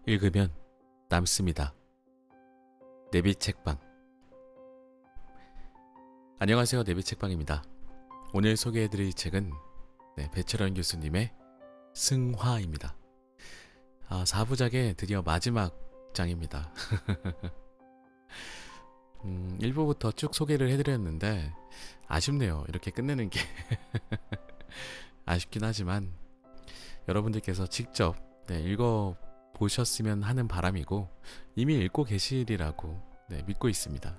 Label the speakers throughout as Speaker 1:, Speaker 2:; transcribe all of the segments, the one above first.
Speaker 1: 읽으면 남습니다. 내비책방. 안녕하세요. 내비책방입니다. 오늘 소개해드릴 책은 배철원 교수님의 승화입니다. 4부작의 드디어 마지막 장입니다. 1부부터 쭉 소개를 해드렸는데 아쉽네요. 이렇게 끝내는 게 아쉽긴 하지만 여러분들께서 직접 읽어보셨으면 하는 바람이고 이미 읽고 계시리라고 믿고 있습니다.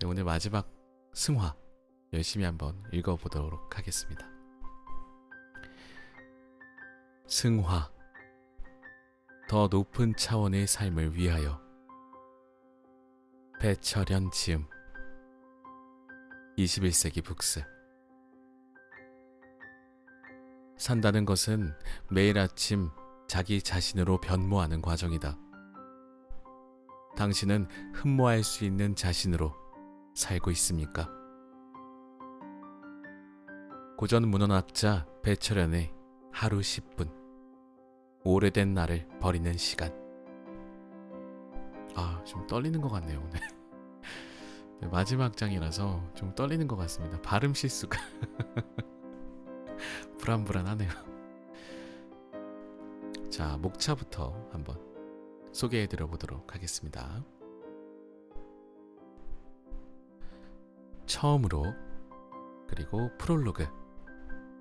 Speaker 1: 오늘 마지막 승화 열심히 한번 읽어보도록 하겠습니다. 승화. 더 높은 차원의 삶을 위하여. 배철현 지음. 21세기 북스. 산다는 것은 매일 아침 자기 자신으로 변모하는 과정이다. 당신은 흠모할 수 있는 자신으로 살고 있습니까? 고전 문헌학자 배철현의 하루 10분. 오래된 나를 버리는 시간. 좀 떨리는 것 같네요, 오늘. 마지막 장이라서 좀 떨리는 것 같습니다. 발음 실수가 불안불안하네요. 자, 목차부터 한번 소개해드려 보도록 하겠습니다. 처음으로, 그리고 프롤로그.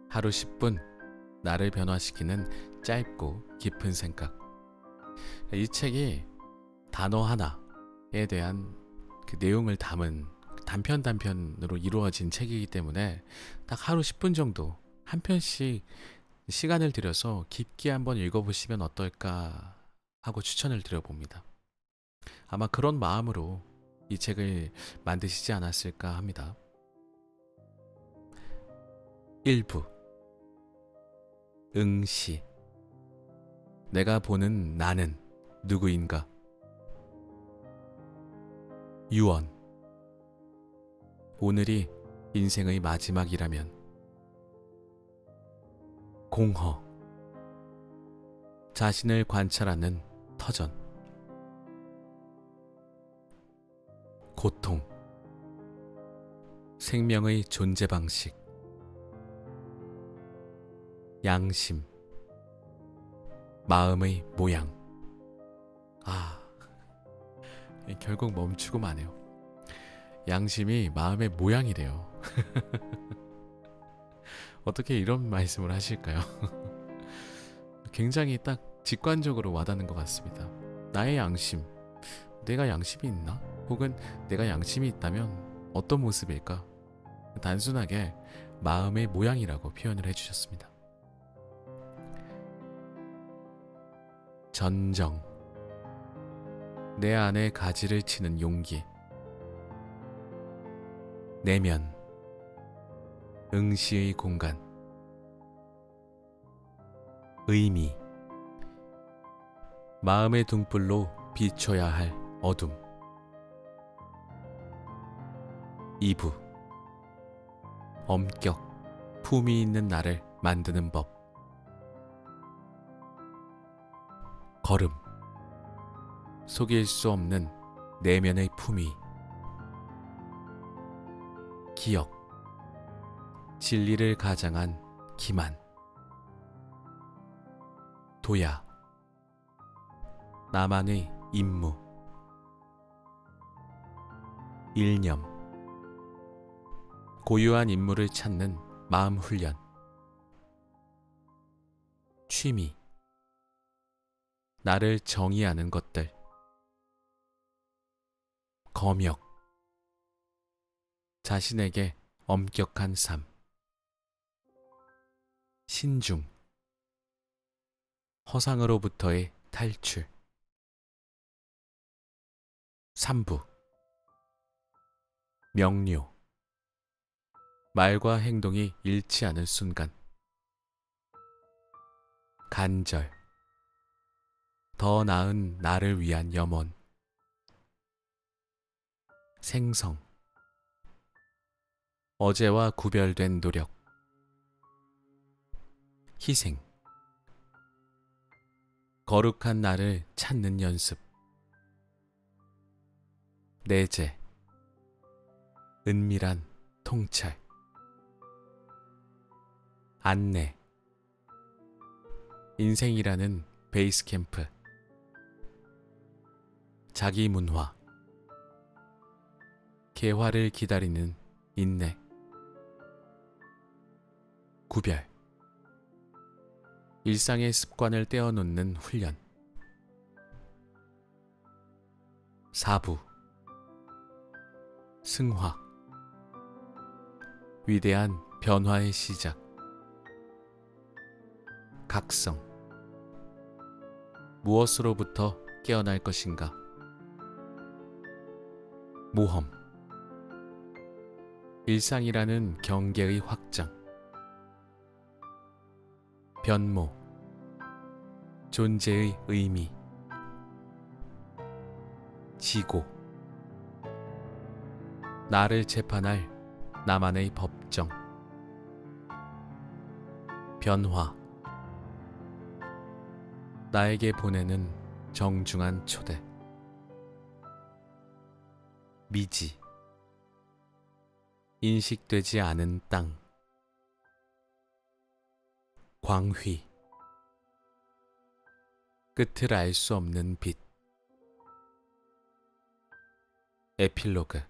Speaker 1: 하루 10분, 나를 변화시키는 짧고 깊은 생각. 이 책이 단어 하나에 대한 그 내용을 담은 단편으로 이루어진 책이기 때문에 딱 하루 10분 정도 한 편씩 시간을 들여서 깊게 한번 읽어보시면 어떨까 하고 추천을 드려봅니다. 아마 그런 마음으로 이 책을 만드시지 않았을까 합니다. 1부. 응시. 내가 보는 나는 누구인가? 유언. 오늘이 인생의 마지막이라면. 공허. 자신을 관찰하는 터전. 고통. 생명의 존재 방식. 양심. 마음의 모양. 결국 멈추고 마네요. 양심이 마음의 모양이래요. 어떻게 이런 말씀을 하실까요? 굉장히 딱 직관적으로 와닿는 것 같습니다. 나의 양심. 내가 양심이 있나? 혹은 내가 양심이 있다면 어떤 모습일까? 단순하게 마음의 모양이라고 표현을 해주셨습니다. 전정. 내 안에 가지를 치는 용기. 내면. 응시의 공간. 의미. 마음의 등불로 비춰야 할 어둠. 2부. 엄격. 품위 있는 나를 만드는 법. 걸음. 속일 수 없는 내면의 품위. 기억. 진리를 가장한 기만. 도야. 나만의 임무. 일념. 고유한 인물을 찾는 마음 훈련. 취미. 나를 정의하는 것들. 검역. 자신에게 엄격한 삶. 신중. 허상으로부터의 탈출. 3부. 명료. 말과 행동이 일치하는 순간. 간절. 더 나은 나를 위한 염원. 생성. 어제와 구별된 노력. 희생. 거룩한 나를 찾는 연습. 내재, 은밀한 통찰. 안내, 인생이라는 베이스 캠프. 자기 문화, 개화를 기다리는 인내. 구별, 일상의 습관을 떼어놓는 훈련. 사부, 승화, 위대한 변화의 시작. 각성, 무엇으로부터 깨어날 것인가. 모험, 일상이라는 경계의 확장. 변모, 존재의 의미. 지고, 나를 재판할 나만의 법정. 변화, 나에게 보내는 정중한 초대. 미지, 인식되지 않은 땅. 광휘, 끝을 알 수 없는 빛. 에필로그,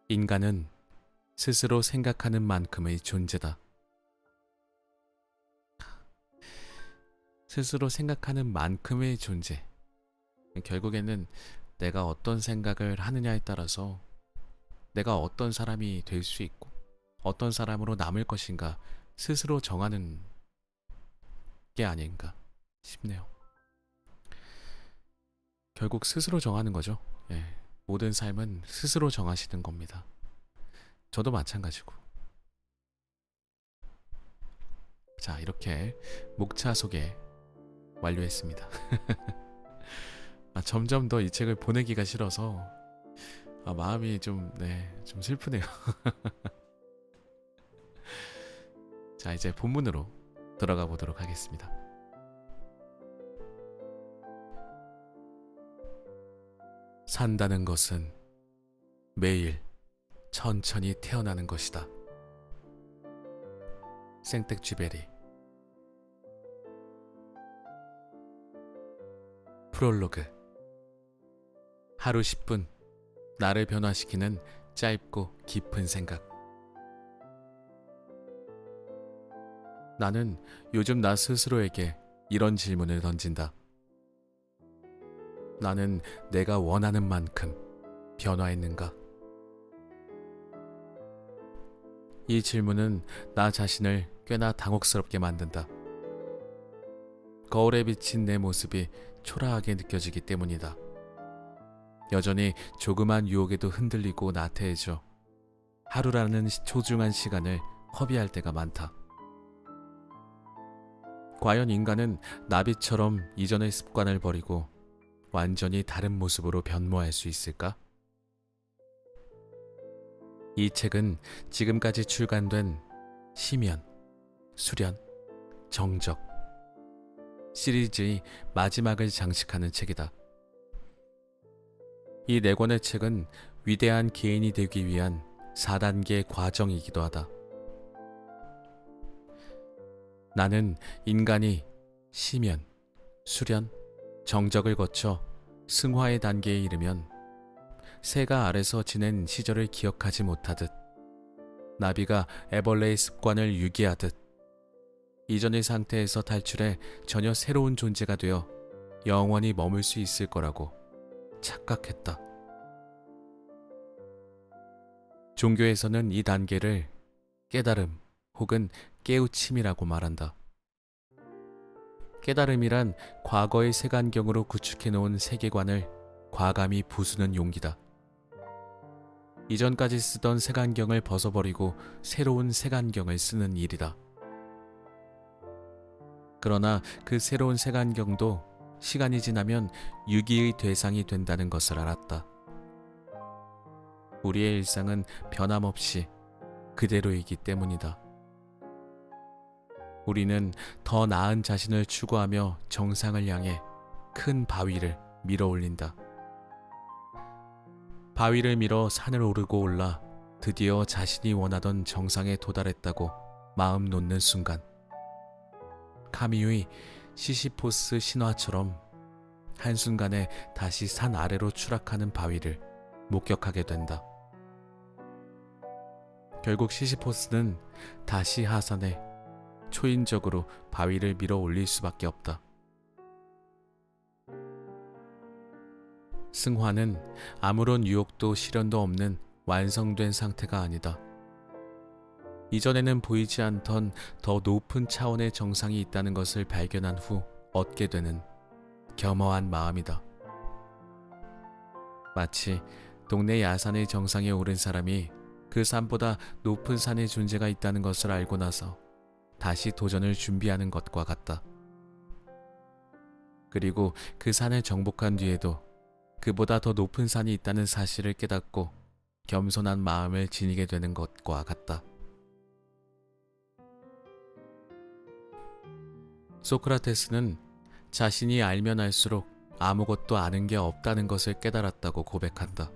Speaker 1: 인간은 스스로 생각하는 만큼의 존재다. 스스로 생각하는 만큼의 존재. 결국에는 내가 어떤 생각을 하느냐에 따라서 내가 어떤 사람이 될 수 있고 어떤 사람으로 남을 것인가 스스로 정하는 게 아닌가 싶네요. 결국 스스로 정하는 거죠. 예, 모든 삶은 스스로 정하시는 겁니다. 저도 마찬가지고. 자, 이렇게 목차 소개 완료했습니다. 점점 더 이 책을 보내기가 싫어서 마음이 좀 슬프네요. 자, 이제 본문으로 들어가 보도록 하겠습니다. 산다는 것은 매일 천천히 태어나는 것이다. 생텍쥐베리. 프롤로그. 하루 10분 나를 변화시키는 짧고 깊은 생각. 나는 요즘 나 스스로에게 이런 질문을 던진다. 나는 내가 원하는 만큼 변화했는가? 이 질문은 나 자신을 꽤나 당혹스럽게 만든다. 거울에 비친 내 모습이 초라하게 느껴지기 때문이다. 여전히 조그만 유혹에도 흔들리고 나태해져 하루라는 소중한 시간을 허비할 때가 많다. 과연 인간은 나비처럼 이전의 습관을 버리고 완전히 다른 모습으로 변모할 수 있을까? 이 책은 지금까지 출간된 시면, 수련, 정적 시리즈의 마지막을 장식하는 책이다. 이 4권의 책은 위대한 개인이 되기 위한 4단계 과정이기도 하다. 나는 인간이 시면, 수련, 정적을 거쳐 승화의 단계에 이르면 새가 알에서 지낸 시절을 기억하지 못하듯 나비가 애벌레의 습관을 유기하듯 이전의 상태에서 탈출해 전혀 새로운 존재가 되어 영원히 머물 수 있을 거라고 착각했다. 종교에서는 이 단계를 깨달음 혹은 깨우침이라고 말한다. 깨달음이란 과거의 색안경으로 구축해놓은 세계관을 과감히 부수는 용기다. 이전까지 쓰던 색안경을 벗어버리고 새로운 색안경을 쓰는 일이다. 그러나 그 새로운 색안경도 시간이 지나면 유기의 대상이 된다는 것을 알았다. 우리의 일상은 변함없이 그대로이기 때문이다. 우리는 더 나은 자신을 추구하며 정상을 향해 큰 바위를 밀어 올린다. 바위를 밀어 산을 오르고 올라 드디어 자신이 원하던 정상에 도달했다고 마음 놓는 순간, 카미유의 시시포스 신화처럼 한순간에 다시 산 아래로 추락하는 바위를 목격하게 된다. 결국 시시포스는 다시 하산해 초인적으로 바위를 밀어 올릴 수밖에 없다. 승화는 아무런 유혹도 시련도 없는 완성된 상태가 아니다. 이전에는 보이지 않던 더 높은 차원의 정상이 있다는 것을 발견한 후 얻게 되는 겸허한 마음이다. 마치 동네 야산의 정상에 오른 사람이 그 산보다 높은 산의 존재가 있다는 것을 알고 나서 다시 도전을 준비하는 것과 같다. 그리고 그 산을 정복한 뒤에도 그보다 더 높은 산이 있다는 사실을 깨닫고 겸손한 마음을 지니게 되는 것과 같다. 소크라테스는 자신이 알면 알수록 아무것도 아는 게 없다는 것을 깨달았다고 고백한다.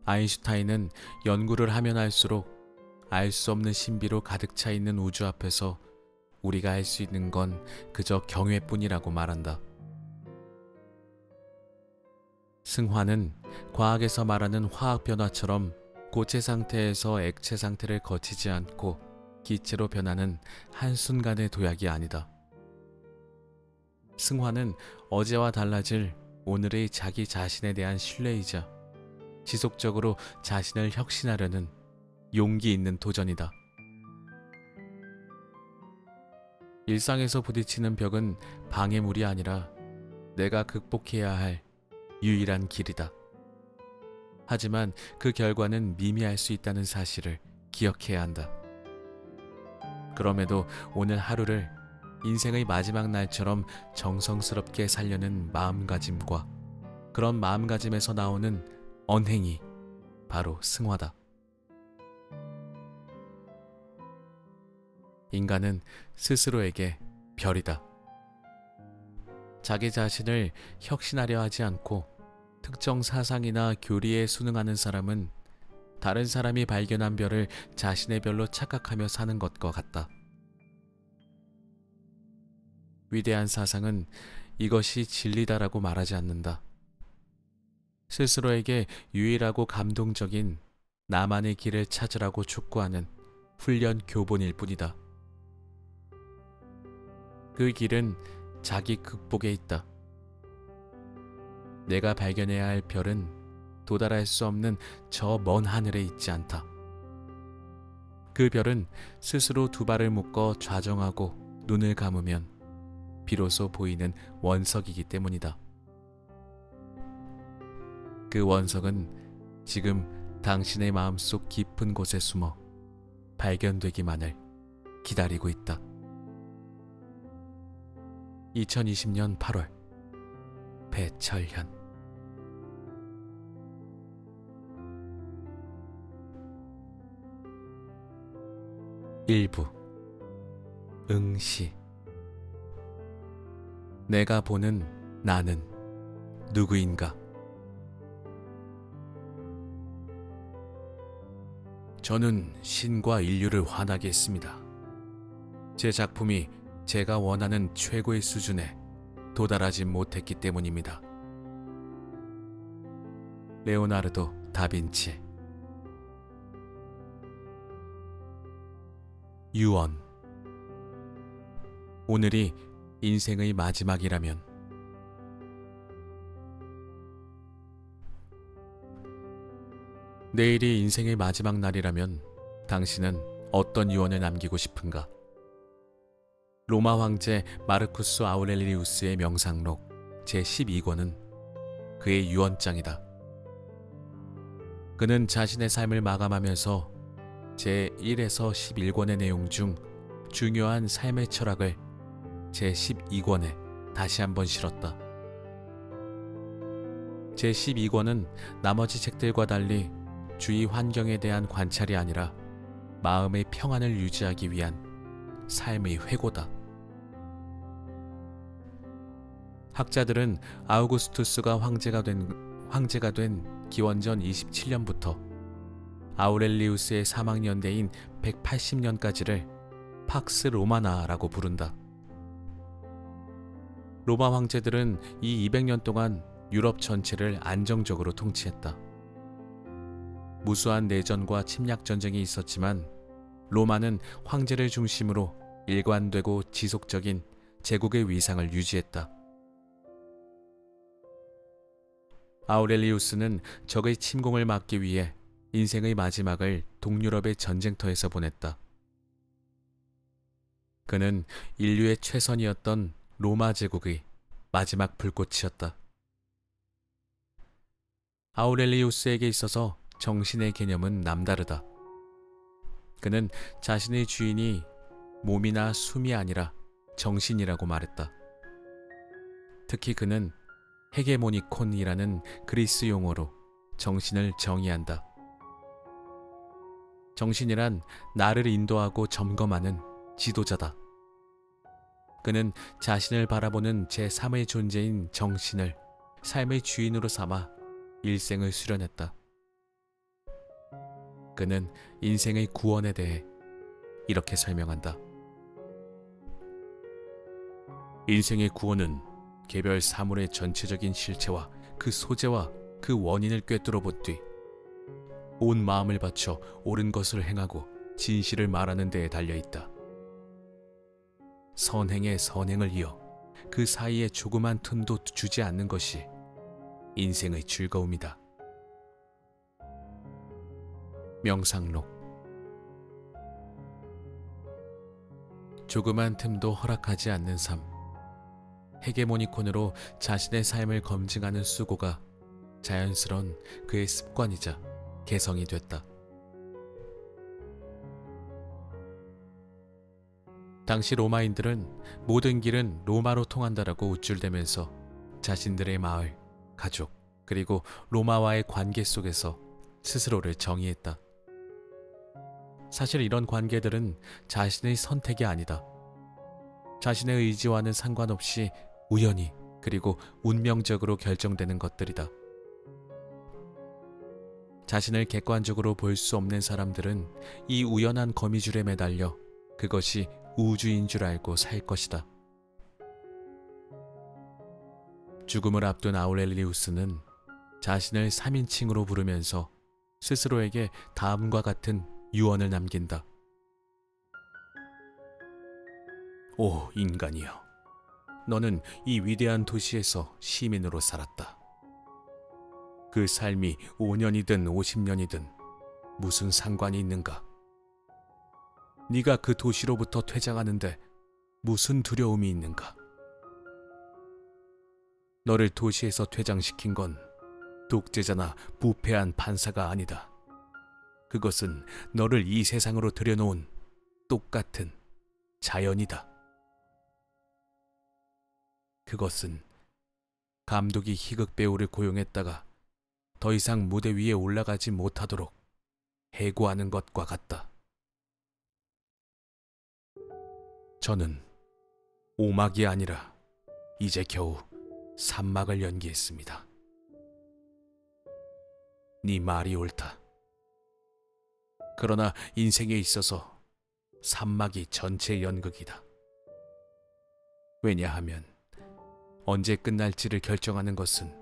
Speaker 1: 아인슈타인은 연구를 하면 할수록 알 수 없는 신비로 가득 차 있는 우주 앞에서 우리가 할 수 있는 건 그저 경외뿐이라고 말한다. 승화는 과학에서 말하는 화학 변화처럼 고체 상태에서 액체 상태를 거치지 않고 기체로 변하는 한순간의 도약이 아니다. 승화는 어제와 달라질 오늘의 자기 자신에 대한 신뢰이자 지속적으로 자신을 혁신하려는 용기 있는 도전이다. 일상에서 부딪히는 벽은 방해물이 아니라 내가 극복해야 할 유일한 길이다. 하지만 그 결과는 미미할 수 있다는 사실을 기억해야 한다. 그럼에도 오늘 하루를 인생의 마지막 날처럼 정성스럽게 살려는 마음가짐과 그런 마음가짐에서 나오는 언행이 바로 승화다. 인간은 스스로에게 별이다. 자기 자신을 혁신하려 하지 않고 특정 사상이나 교리에 순응하는 사람은 다른 사람이 발견한 별을 자신의 별로 착각하며 사는 것과 같다. 위대한 사상은 이것이 진리다라고 말하지 않는다. 스스로에게 유일하고 감동적인 나만의 길을 찾으라고 촉구하는 훈련 교본일 뿐이다. 그 길은 자기 극복에 있다. 내가 발견해야 할 별은 도달할 수 없는 저 먼 하늘에 있지 않다. 그 별은 스스로 두 발을 묶어 좌정하고 눈을 감으면 비로소 보이는 원석이기 때문이다. 그 원석은 지금 당신의 마음속 깊은 곳에 숨어 발견되기만을 기다리고 있다. 2020년 8월 배철현. 일부 응시. 내가 보는 나는 누구인가? 저는 신과 인류를 화나게 했습니다. 제 작품이 제가 원하는 최고의 수준에 도달하지 못했기 때문입니다. 레오나르도 다빈치. 유언. 오늘이 인생의 마지막이라면 내일이 인생의 마지막 날이라면 당신은 어떤 유언을 남기고 싶은가? 로마 황제 마르쿠스 아우렐리우스의 명상록 제12권은 그의 유언장이다. 그는 자신의 삶을 마감하면서 제1에서 11권의 내용 중 중요한 삶의 철학을 제12권에 다시 한번 실었다. 제12권은 나머지 책들과 달리 주위 환경에 대한 관찰이 아니라 마음의 평안을 유지하기 위한 삶의 회고다. 학자들은 아우구스투스가 황제가 된 기원전 27년부터 아우렐리우스의 사망 연대인 180년까지를 팍스 로마나라고 부른다. 로마 황제들은 이 200년 동안 유럽 전체를 안정적으로 통치했다. 무수한 내전과 침략 전쟁이 있었지만 로마는 황제를 중심으로 일관되고 지속적인 제국의 위상을 유지했다. 아우렐리우스는 적의 침공을 막기 위해 인생의 마지막을 동유럽의 전쟁터에서 보냈다. 그는 인류의 최선이었던 로마 제국의 마지막 불꽃이었다. 아우렐리우스에게 있어서 정신의 개념은 남다르다. 그는 자신의 주인이 몸이나 숨이 아니라 정신이라고 말했다. 특히 그는 헤게모니콘이라는 그리스 용어로 정신을 정의한다. 정신이란 나를 인도하고 점검하는 지도자다. 그는 자신을 바라보는 제3의 존재인 정신을 삶의 주인으로 삼아 일생을 수련했다. 그는 인생의 구원에 대해 이렇게 설명한다. 인생의 구원은 개별 사물의 전체적인 실체와 그 소재와 그 원인을 꿰뚫어 본 뒤 온 마음을 바쳐 옳은 것을 행하고 진실을 말하는 데에 달려있다. 선행에 선행을 이어 그 사이에 조그만 틈도 주지 않는 것이 인생의 즐거움이다. 명상록. 조그만 틈도 허락하지 않는 삶. 헤게모니콘으로 자신의 삶을 검증하는 수고가 자연스러운 그의 습관이자 개성이 됐다. 당시 로마인들은 모든 길은 로마로 통한다라고 우쭐대면서 자신들의 마을, 가족, 그리고 로마와의 관계 속에서 스스로를 정의했다. 사실 이런 관계들은 자신의 선택이 아니다. 자신의 의지와는 상관없이 우연히 그리고 운명적으로 결정되는 것들이다. 자신을 객관적으로 볼 수 없는 사람들은 이 우연한 거미줄에 매달려 그것이 우주인 줄 알고 살 것이다. 죽음을 앞둔 아우렐리우스는 자신을 3인칭으로 부르면서 스스로에게 다음과 같은 유언을 남긴다. 오 인간이여, 너는 이 위대한 도시에서 시민으로 살았다. 그 삶이 5년이든 50년이든 무슨 상관이 있는가? 네가 그 도시로부터 퇴장하는데 무슨 두려움이 있는가? 너를 도시에서 퇴장시킨 건 독재자나 부패한 판사가 아니다. 그것은 너를 이 세상으로 들여놓은 똑같은 자연이다. 그것은 감독이 희극 배우를 고용했다가 더 이상 무대 위에 올라가지 못하도록 해고하는 것과 같다. 저는 오막이 아니라 이제 겨우 3막을 연기했습니다. 네 말이 옳다. 그러나 인생에 있어서 3막이 전체 연극이다. 왜냐하면 언제 끝날지를 결정하는 것은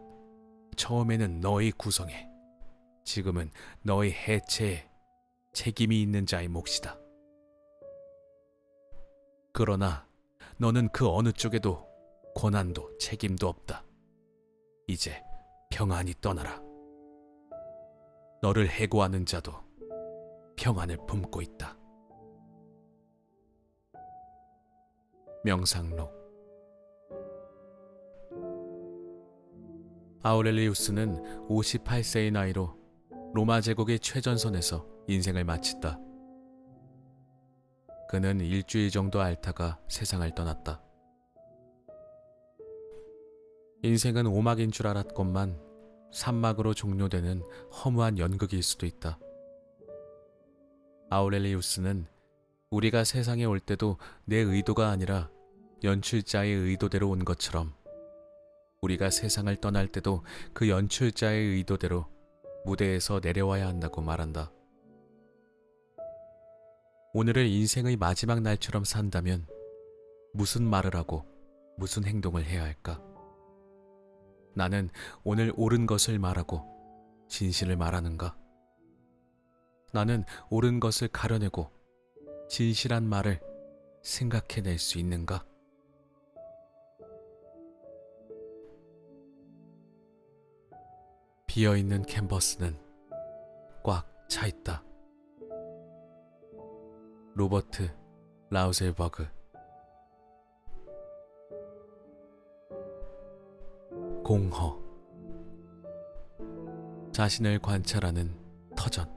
Speaker 1: 처음에는 너의 구성에, 지금은 너의 해체에 책임이 있는 자의 몫이다. 그러나 너는 그 어느 쪽에도 권한도 책임도 없다. 이제 평안히 떠나라. 너를 해고하는 자도 평안을 품고 있다. 명상록. 아우렐리우스는 58세의 나이로 로마 제국의 최전선에서 인생을 마쳤다. 그는 일주일 정도 앓다가 세상을 떠났다. 인생은 5막인 줄 알았건만 3막으로 종료되는 허무한 연극일 수도 있다. 아우렐리우스는 우리가 세상에 올 때도 내 의도가 아니라 연출자의 의도대로 온 것처럼 우리가 세상을 떠날 때도 그 연출자의 의도대로 무대에서 내려와야 한다고 말한다. 오늘을 인생의 마지막 날처럼 산다면 무슨 말을 하고 무슨 행동을 해야 할까? 나는 오늘 옳은 것을 말하고 진실을 말하는가? 나는 옳은 것을 가려내고 진실한 말을 생각해낼 수 있는가? 비어있는 캔버스는 꽉 차 있다. 로버트 라우셀버그. 공허. 자신을 관찰하는 터전.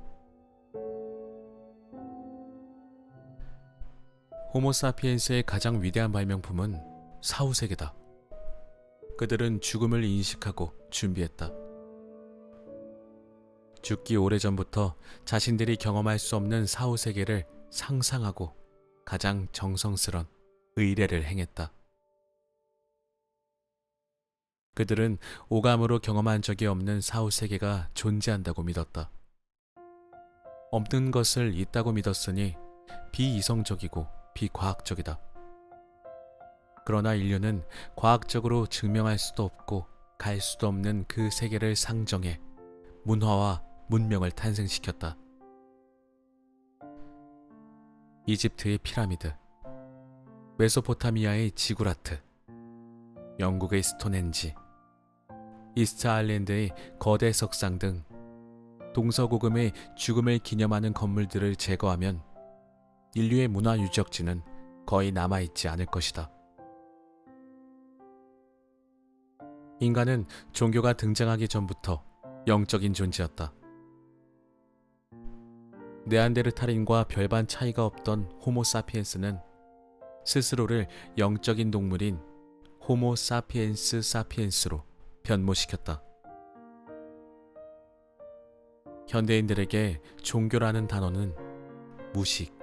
Speaker 1: 호모사피엔스의 가장 위대한 발명품은 사후세계다. 그들은 죽음을 인식하고 준비했다. 죽기 오래전부터 자신들이 경험할 수 없는 사후세계를 상상하고 가장 정성스런 의례를 행했다. 그들은 오감으로 경험한 적이 없는 사후세계가 존재한다고 믿었다. 없는 것을 있다고 믿었으니 비이성적이고 비과학적이다. 그러나 인류는 과학적으로 증명할 수도 없고 갈 수도 없는 그 세계를 상정해 문화와 문명을 탄생시켰다. 이집트의 피라미드, 메소포타미아의 지구라트, 영국의 스톤헨지, 이스트 아일랜드의 거대 석상 등 동서고금의 죽음을 기념하는 건물들을 제거하면 인류의 문화 유적지는 거의 남아있지 않을 것이다. 인간은 종교가 등장하기 전부터 영적인 존재였다. 네안데르탈인과 별반 차이가 없던 호모사피엔스는 스스로를 영적인 동물인 호모사피엔스 사피엔스로 변모시켰다. 현대인들에게 종교라는 단어는 무식,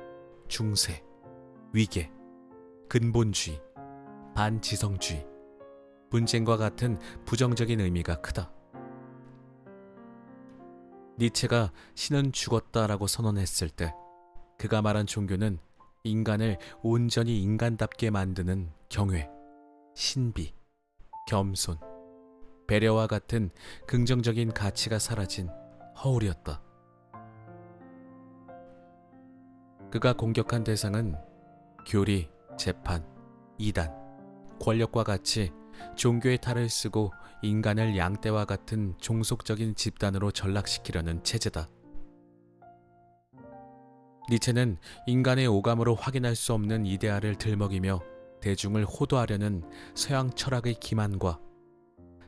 Speaker 1: 중세, 위계, 근본주의, 반지성주의, 분쟁과 같은 부정적인 의미가 크다. 니체가 신은 죽었다라고 선언했을 때 그가 말한 종교는 인간을 온전히 인간답게 만드는 경외, 신비, 겸손, 배려와 같은 긍정적인 가치가 사라진 허울이었다. 그가 공격한 대상은 교리, 재판, 이단, 권력과 같이 종교의 탈을 쓰고 인간을 양떼와 같은 종속적인 집단으로 전락시키려는 체제다. 니체는 인간의 오감으로 확인할 수 없는 이데아를 들먹이며 대중을 호도하려는 서양 철학의 기만과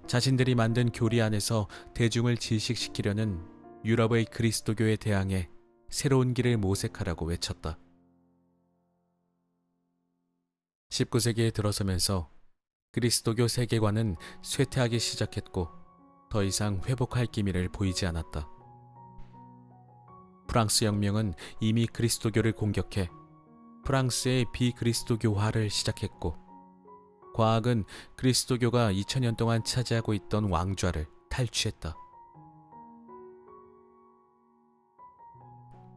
Speaker 1: 자신들이 만든 교리 안에서 대중을 질식시키려는 유럽의 그리스도교에 대항해 새로운 길을 모색하라고 외쳤다. 19세기에 들어서면서 그리스도교 세계관은 쇠퇴하기 시작했고 더 이상 회복할 기미를 보이지 않았다. 프랑스 혁명은 이미 그리스도교를 공격해 프랑스의 비그리스도교화를 시작했고 과학은 그리스도교가 2000년 동안 차지하고 있던 왕좌를 탈취했다.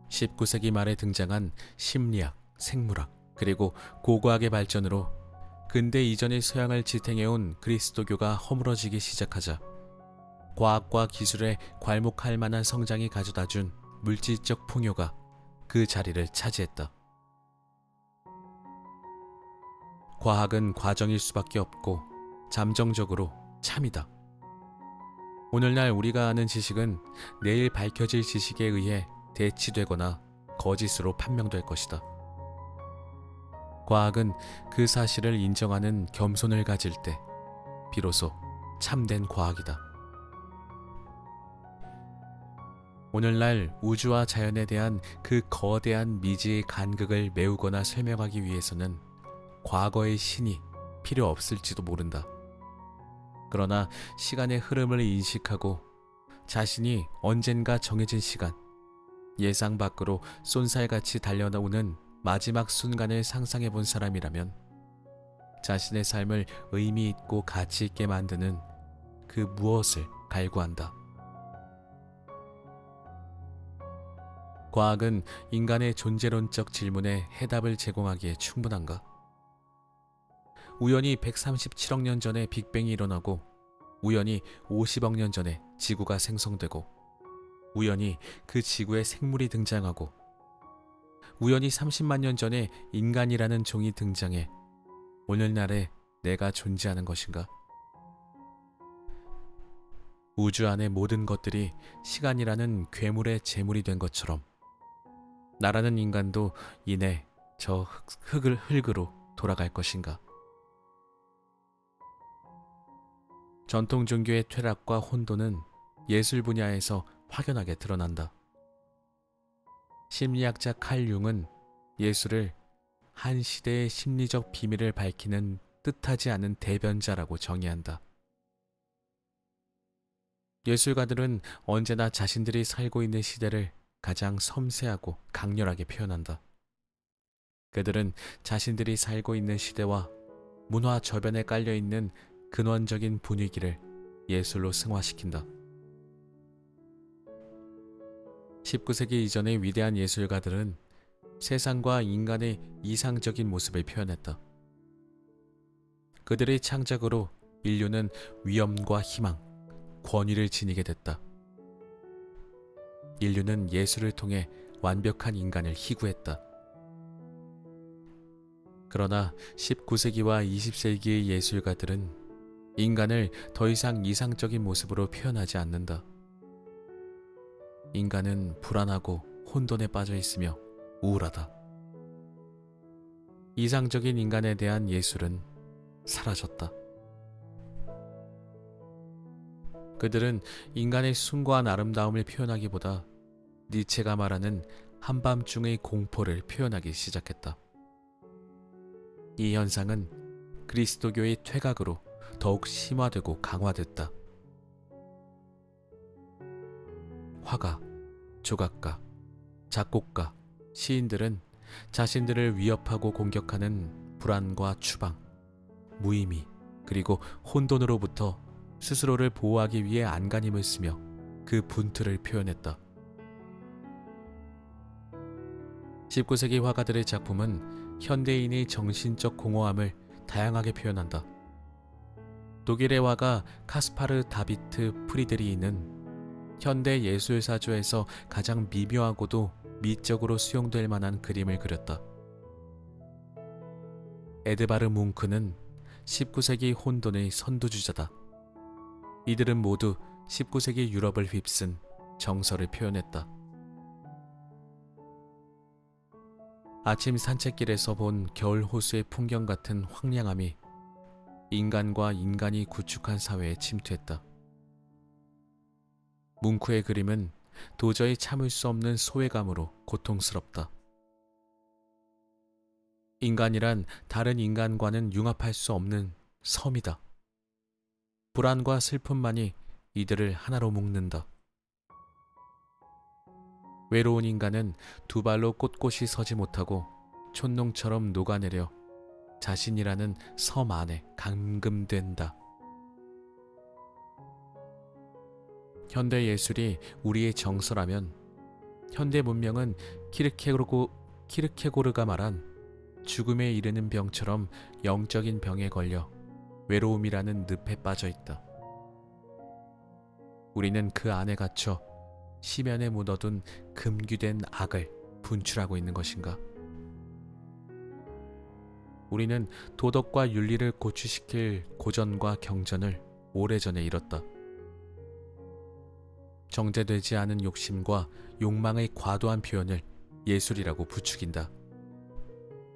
Speaker 1: 19세기 말에 등장한 심리학, 생물학, 그리고 고고학의 발전으로 근대 이전의 서양을 지탱해온 그리스도교가 허물어지기 시작하자 과학과 기술에 괄목할 만한 성장이 가져다준 물질적 풍요가 그 자리를 차지했다. 과학은 과정일 수밖에 없고 잠정적으로 참이다. 오늘날 우리가 아는 지식은 내일 밝혀질 지식에 의해 대치되거나 거짓으로 판명될 것이다. 과학은 그 사실을 인정하는 겸손을 가질 때 비로소 참된 과학이다. 오늘날 우주와 자연에 대한 그 거대한 미지의 간극을 메우거나 설명하기 위해서는 과거의 신이 필요 없을지도 모른다. 그러나 시간의 흐름을 인식하고 자신이 언젠가 정해진 시간, 예상 밖으로 쏜살같이 달려나오는 마지막 순간을 상상해 본 사람이라면 자신의 삶을 의미 있고 가치 있게 만드는 그 무엇을 갈구한다. 과학은 인간의 존재론적 질문에 해답을 제공하기에 충분한가? 우연히 137억 년 전에 빅뱅이 일어나고, 우연히 50억 년 전에 지구가 생성되고, 우연히 그 지구에 생물이 등장하고, 우연히 30만 년 전에 인간이라는 종이 등장해 오늘날에 내가 존재하는 것인가? 우주 안의 모든 것들이 시간이라는 괴물의 제물이 된 것처럼 나라는 인간도 이내 저 흙으로 돌아갈 것인가? 전통 종교의 퇴락과 혼돈은 예술 분야에서 확연하게 드러난다. 심리학자 칼 융은 예술을 한 시대의 심리적 비밀을 밝히는 뜻하지 않은 대변자라고 정의한다. 예술가들은 언제나 자신들이 살고 있는 시대를 가장 섬세하고 강렬하게 표현한다. 그들은 자신들이 살고 있는 시대와 문화 저변에 깔려있는 근원적인 분위기를 예술로 승화시킨다. 19세기 이전의 위대한 예술가들은 세상과 인간의 이상적인 모습을 표현했다. 그들의 창작으로 인류는 위엄과 희망, 권위를 지니게 됐다. 인류는 예술을 통해 완벽한 인간을 희구했다. 그러나 19세기와 20세기의 예술가들은 인간을 더 이상 이상적인 모습으로 표현하지 않는다. 인간은 불안하고 혼돈에 빠져 있으며 우울하다. 이상적인 인간에 대한 예술은 사라졌다. 그들은 인간의 숭고한 아름다움을 표현하기보다 니체가 말하는 한밤중의 공포를 표현하기 시작했다. 이 현상은 그리스도교의 퇴각으로 더욱 심화되고 강화됐다. 화가, 조각가, 작곡가, 시인들은 자신들을 위협하고 공격하는 불안과 추방, 무의미, 그리고 혼돈으로부터 스스로를 보호하기 위해 안간힘을 쓰며 그 분투를 표현했다. 19세기 화가들의 작품은 현대인의 정신적 공허함을 다양하게 표현한다. 독일의 화가 카스파르 다비트 프리드리히는 현대 예술사조에서 가장 미묘하고도 미적으로 수용될 만한 그림을 그렸다. 에드바르 뭉크는 19세기 혼돈의 선두주자다. 이들은 모두 19세기 유럽을 휩쓴 정서를 표현했다. 아침 산책길에서 본 겨울 호수의 풍경 같은 황량함이 인간과 인간이 구축한 사회에 침투했다. 뭉크의 그림은 도저히 참을 수 없는 소외감으로 고통스럽다. 인간이란 다른 인간과는 융합할 수 없는 섬이다. 불안과 슬픔만이 이들을 하나로 묶는다. 외로운 인간은 두 발로 꼿꼿이 서지 못하고 촛농처럼 녹아내려 자신이라는 섬 안에 감금된다. 현대 예술이 우리의 정서라면 현대 문명은 키르케고르가 말한 죽음에 이르는 병처럼 영적인 병에 걸려 외로움이라는 늪에 빠져 있다. 우리는 그 안에 갇혀 심연에 묻어둔 금기된 악을 분출하고 있는 것인가? 우리는 도덕과 윤리를 고취시킬 고전과 경전을 오래전에 잃었다. 정제되지 않은 욕심과 욕망의 과도한 표현을 예술이라고 부추긴다.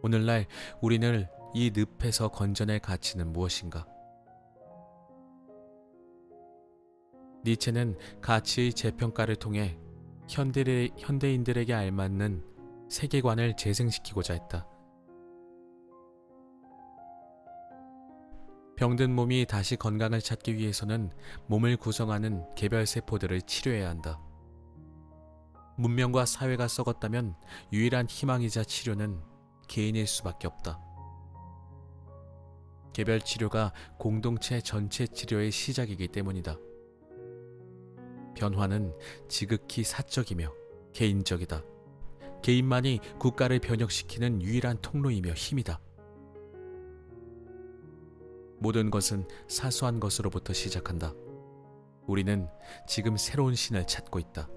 Speaker 1: 오늘날 우리는 이 늪에서 건져낼 가치는 무엇인가? 니체는 가치의 재평가를 통해 현대인들에게 알맞는 세계관을 재생시키고자 했다. 병든 몸이 다시 건강을 찾기 위해서는 몸을 구성하는 개별 세포들을 치료해야 한다. 문명과 사회가 썩었다면 유일한 희망이자 치료는 개인일 수밖에 없다. 개별 치료가 공동체 전체 치료의 시작이기 때문이다. 변화는 지극히 사적이며 개인적이다. 개인만이 국가를 변혁시키는 유일한 통로이며 힘이다. 모든 것은 사소한 것으로부터 시작한다. 우리는 지금 새로운 신을 찾고 있다.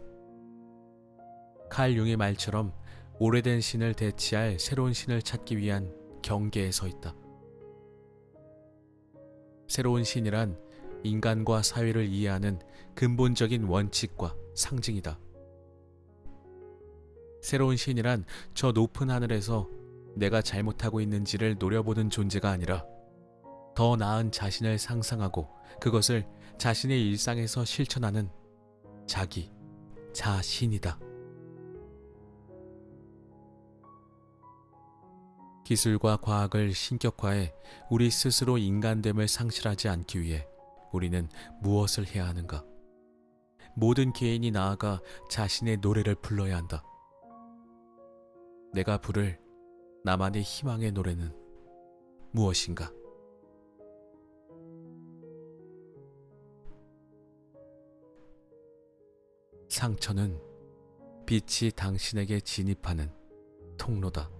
Speaker 1: 칼 융의 말처럼 오래된 신을 대체할 새로운 신을 찾기 위한 경계에 서 있다. 새로운 신이란 인간과 사회를 이해하는 근본적인 원칙과 상징이다. 새로운 신이란 저 높은 하늘에서 내가 잘못하고 있는지를 노려보는 존재가 아니라 더 나은 자신을 상상하고 그것을 자신의 일상에서 실천하는 자기, 자신이다. 기술과 과학을 신격화해 우리 스스로 인간됨을 상실하지 않기 위해 우리는 무엇을 해야 하는가? 모든 개인이 나아가 자신의 노래를 불러야 한다. 내가 부를 나만의 희망의 노래는 무엇인가? 상처는 빛이 당신에게 진입하는 통로다.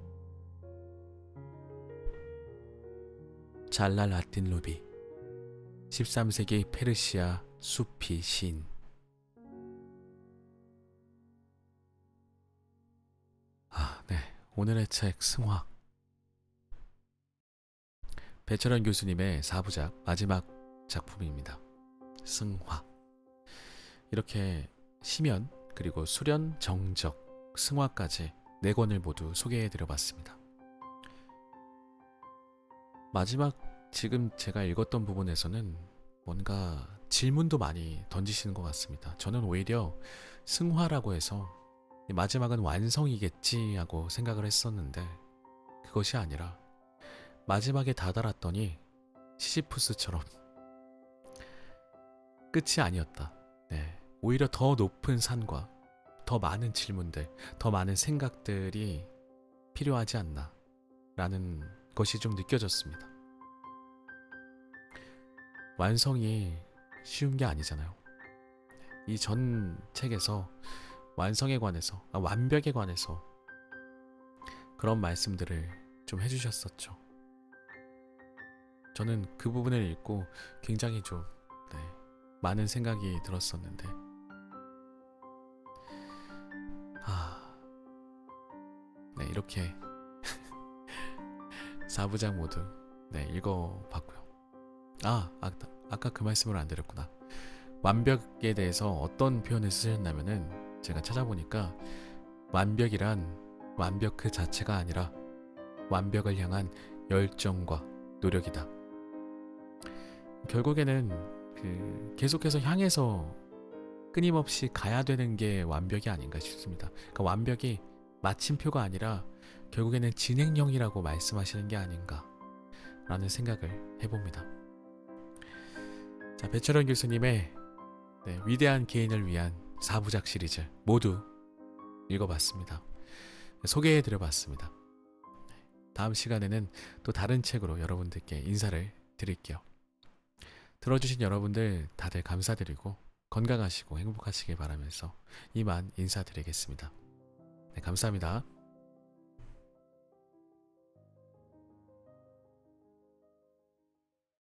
Speaker 1: 잘랄 아딘 루비, 13세기 페르시아 수피 시인. 네, 오늘의 책 승화. 배철원 교수님의 4부작 마지막 작품입니다. 승화. 이렇게 시면, 그리고 수련, 정적, 승화까지 4권을 모두 소개해드려봤습니다. 마지막 지금 제가 읽었던 부분에서는 뭔가 질문도 많이 던지시는 것 같습니다. 저는 오히려 승화라고 해서 마지막은 완성이겠지 하고 생각을 했었는데 그것이 아니라 마지막에 다다랐더니 시시푸스처럼 끝이 아니었다. 네, 오히려 더 높은 산과 더 많은 질문들, 더 많은 생각들이 필요하지 않나 라는 것이 좀 느껴졌습니다. 완성이 쉬운 게 아니잖아요. 이 전 책에서 완성에 관해서, 완벽에 관해서 그런 말씀들을 좀 해주셨었죠. 저는 그 부분을 읽고 굉장히 좀 많은 생각이 들었었는데 이렇게 4부작 모두 읽어봤고요. 아까 그 말씀을 안 드렸구나. 완벽에 대해서 어떤 표현을 쓰셨냐면은 제가 찾아보니까 완벽이란 완벽 그 자체가 아니라 완벽을 향한 열정과 노력이다. 결국에는 계속해서 향해서 끊임없이 가야 되는 게 완벽이 아닌가 싶습니다. 그러니까 완벽이 마침표가 아니라 결국에는 진행형이라고 말씀하시는 게 아닌가 라는 생각을 해봅니다. 자, 배철원 교수님의 위대한 개인을 위한 4부작 시리즈 모두 읽어봤습니다. 소개해드려봤습니다. 다음 시간에는 또 다른 책으로 여러분들께 인사를 드릴게요. 들어주신 여러분들 다들 감사드리고 건강하시고 행복하시길 바라면서 이만 인사드리겠습니다. 감사합니다.